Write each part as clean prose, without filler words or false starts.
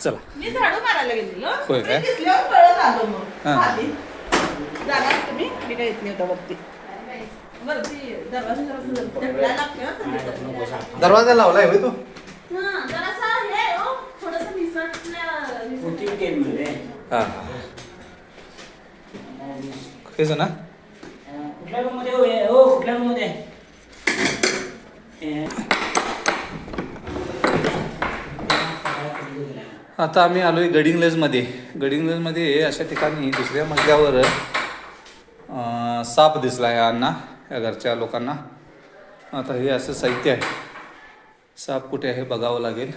चला. मी झाडू मारायला गेलेलो. होय काय? दिसल्यावर पळत आलो मग. हां. आधी. जाणार तुम्ही? मी काय येत नाही होता वरती. वरती दरवाजा जरासं ढकलायला लागतं ना थंडीचं. दरवाजा लावलाय होय तू? हां, जरासं हे आहे हो, थोडंसं निसटल्या- मोठी गेम मध्ये हां. हेच ना? कुठल्या रूम मध्ये हो कुठल्या रूम मध्ये आता आम्ही आलोय गडिंग्लजमध्ये. गडिंग्लजमध्ये अशा ठिकाणी दुसऱ्या मजल्यावर साप दिसला आहे यांना, या घरच्या लोकांना. आता हे असं साहित्य आहे. साप कुठे आहे बघावं लागेल.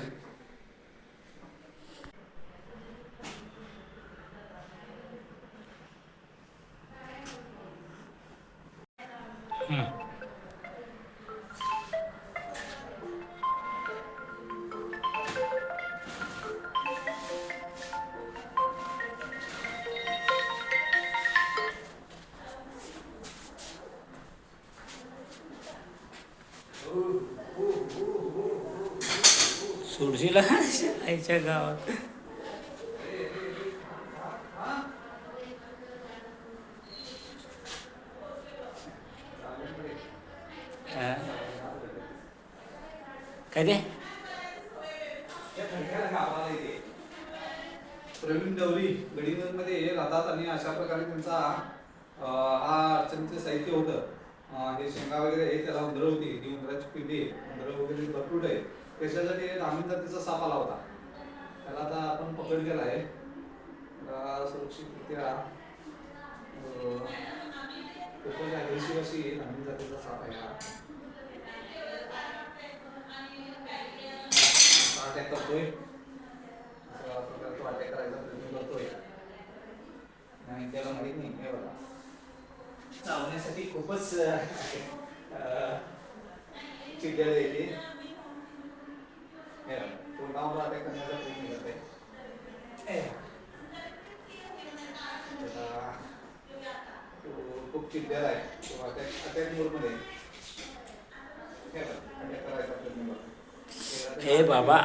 सोडशीला आईच्या गावात काय ते प्रवीण डवरी गडिंग्लजमध्ये राहतात आणि अशा प्रकारे त्यांचा हा अडचणीचं साहित्य होतं. हे शेंगा वगैरे आहे, त्याला उंदरं होती, ती उंदराची पिंडी उंदरं वगैरे भरपूर आहे. त्याच्यासाठी ग्रामीण जातीचा साप आला होता. त्याला आता आपण पकड केला आहे. सुरक्षितरित्या खूपच ॲग्रेसिव्ह अशी ग्रामीण जातीचा साप आहे हा. अटॅक करतोय, तो अटॅक करायचा प्रयत्न करतोय आणि त्याला माहित नाही हे बघा चावण्यासाठी खूपच चिडलेलं येते. तोंडावर अटॅक करण्याचा प्रयत्न करत आहे. तो खूप चिडलेला आहे. तो अटॅक मोडमध्ये अटॅक करायचा प्रयत्न करतो. हे बाबा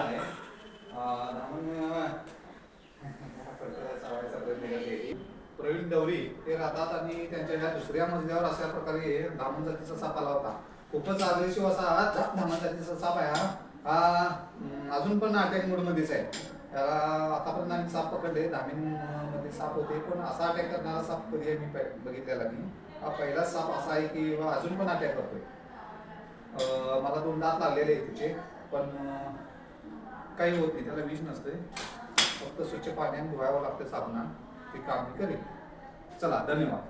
प्रवीण डवरी ते राहतात आणि त्यांच्या ह्या दुसऱ्या मजल्यावर अशा प्रकारे धामण जातीचा साप आला होता. खूपच अग्रेसिव्ह असा धामण जातीचा साप आहे हा. अजून पण अटॅक मोड मध्येच आहे. त्याला आतापर्यंत आम्ही साप पकडले, धामीण मध्ये साप होते, पण असा अटॅक करणारा साप कधी मी बघितलेला नाही. हा पहिलाच साप असा आहे की अजून पण अटॅक करतोय. मला 2 दात लागलेले आहेत तिचे, पण काही होत नाही, त्याला विष नसते. फक्त स्वच्छ पाण्याने धुवावं लागतं साबणा, ते काम करेल. चला, धन्यवाद.